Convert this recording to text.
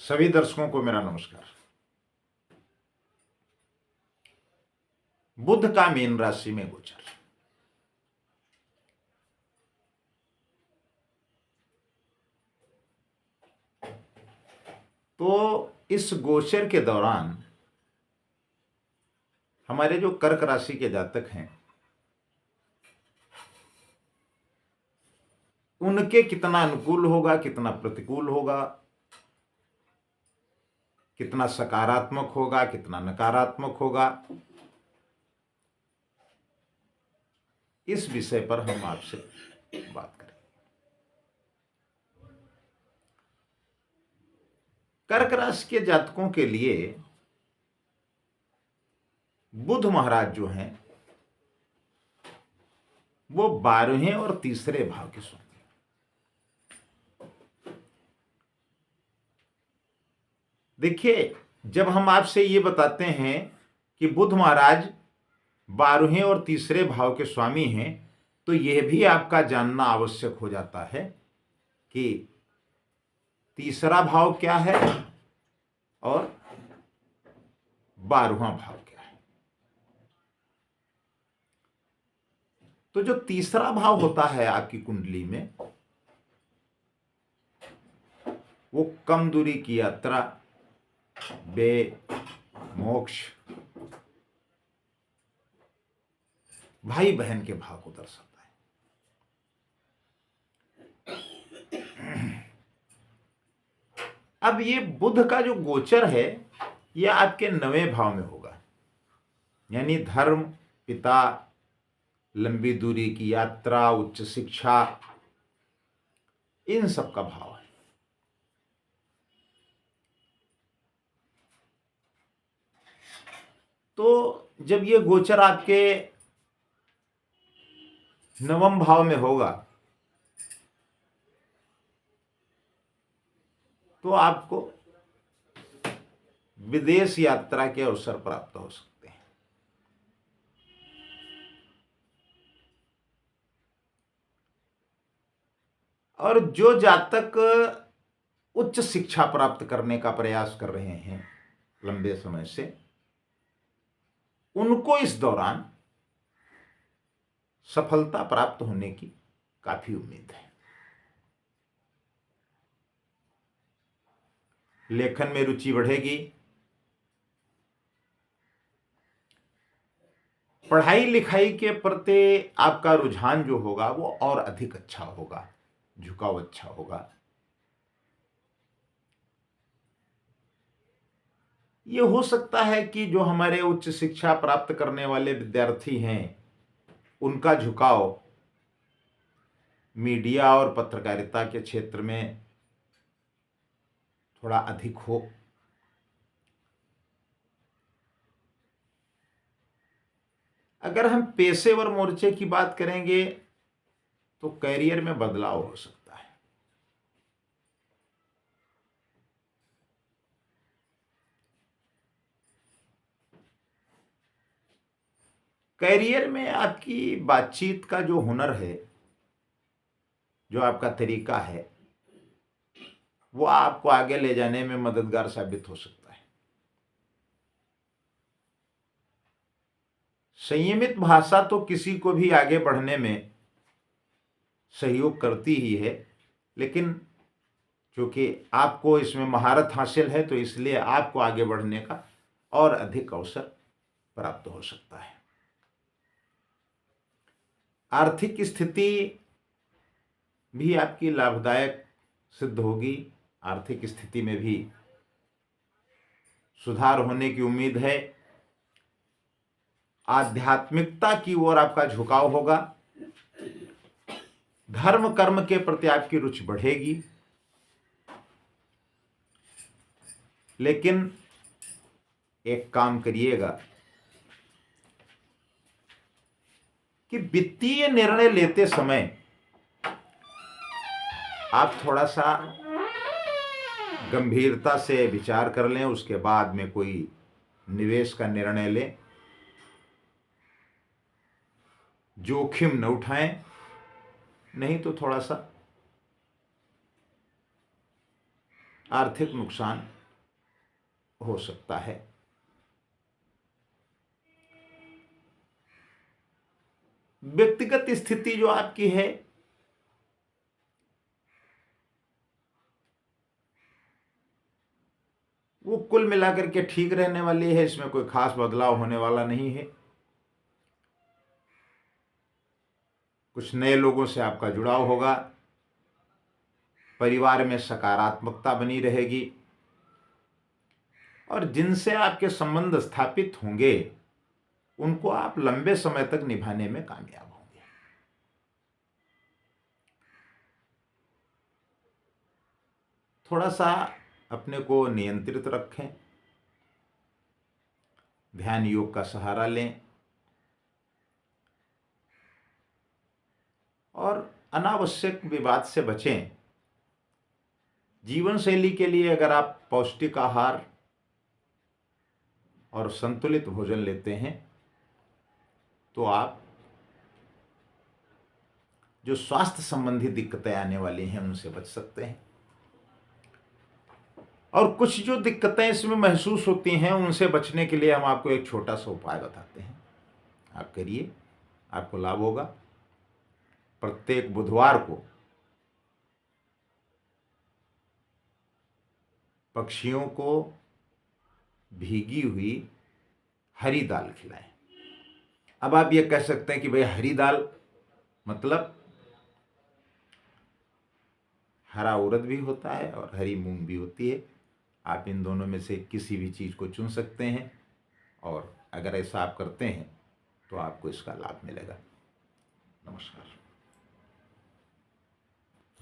सभी दर्शकों को मेरा नमस्कार। बुध का मीन राशि में गोचर। तो इस गोचर के दौरान हमारे जो कर्क राशि के जातक हैं उनके कितना अनुकूल होगा, कितना प्रतिकूल होगा, कितना सकारात्मक होगा, कितना नकारात्मक होगा, इस विषय पर हम आपसे बात करें। कर्क राशि के जातकों के लिए बुध महाराज जो हैं वो 12वें और तीसरे भाव के स्वामी। देखिए, जब हम आपसे ये बताते हैं कि बुध महाराज 12वें और तीसरे भाव के स्वामी हैं, तो यह भी आपका जानना आवश्यक हो जाता है कि तीसरा भाव क्या है और 12वां भाव क्या है। तो जो तीसरा भाव होता है आपकी कुंडली में, वो कम दूरी की यात्रा, व्यय, मोक्ष, भाई बहन के भाव को दर्शाता है। अब ये बुध का जो गोचर है यह आपके 9वें भाव में होगा, यानी धर्म, पिता, लंबी दूरी की यात्रा, उच्च शिक्षा, इन सब का भाव है। तो जब ये गोचर आपके 9वें भाव में होगा तो आपको विदेश यात्रा के अवसर प्राप्त हो सकते हैं। और जो जातक उच्च शिक्षा प्राप्त करने का प्रयास कर रहे हैं लंबे समय से, उनको इस दौरान सफलता प्राप्त होने की काफी उम्मीद है। लेखन में रुचि बढ़ेगी, पढ़ाई लिखाई के प्रति आपका रुझान जो होगा वो और अधिक अच्छा होगा, झुकाव अच्छा होगा। ये हो सकता है कि जो हमारे उच्च शिक्षा प्राप्त करने वाले विद्यार्थी हैं उनका झुकाव मीडिया और पत्रकारिता के क्षेत्र में थोड़ा अधिक हो। अगर हम पेशेवर मोर्चे की बात करेंगे तो करियर में बदलाव हो सकता है। करियर में आपकी बातचीत का जो हुनर है, जो आपका तरीका है, वो आपको आगे ले जाने में मददगार साबित हो सकता है। संयमित भाषा तो किसी को भी आगे बढ़ने में सहयोग करती ही है, लेकिन क्योंकि आपको इसमें महारत हासिल है तो इसलिए आपको आगे बढ़ने का और अधिक अवसर प्राप्त हो सकता है। आर्थिक स्थिति भी आपकी लाभदायक सिद्ध होगी। आर्थिक स्थिति में भी सुधार होने की उम्मीद है। आध्यात्मिकता की ओर आपका झुकाव होगा। धर्म कर्म के प्रति आपकी रुचि बढ़ेगी। लेकिन एक काम करिएगा कि वित्तीय निर्णय लेते समय आप थोड़ा सा गंभीरता से विचार कर लें, उसके बाद में कोई निवेश का निर्णय लें। जोखिम न उठाएं, नहीं तो थोड़ा सा आर्थिक नुकसान हो सकता है। व्यक्तिगत स्थिति जो आपकी है वो कुल मिलाकर के ठीक रहने वाली है, इसमें कोई खास बदलाव होने वाला नहीं है। कुछ नए लोगों से आपका जुड़ाव होगा, परिवार में सकारात्मकता बनी रहेगी और जिनसे आपके संबंध स्थापित होंगे उनको आप लंबे समय तक निभाने में कामयाब होंगे। थोड़ा सा अपने को नियंत्रित रखें, ध्यान योग का सहारा लें और अनावश्यक विवाद से बचें। जीवन शैली के लिए अगर आप पौष्टिक आहार और संतुलित भोजन लेते हैं तो आप जो स्वास्थ्य संबंधी दिक्कतें आने वाली हैं उनसे बच सकते हैं। और कुछ जो दिक्कतें इसमें महसूस होती हैं उनसे बचने के लिए हम आपको एक छोटा सा उपाय बताते हैं, आप करिए, आपको लाभ होगा। प्रत्येक बुधवार को पक्षियों को भीगी हुई हरी दाल खिलाएं। अब आप ये कह सकते हैं कि भाई हरी दाल मतलब हरा उड़द भी होता है और हरी मूंग भी होती है। आप इन दोनों में से किसी भी चीज़ को चुन सकते हैं और अगर ऐसा आप करते हैं तो आपको इसका लाभ मिलेगा। नमस्कार।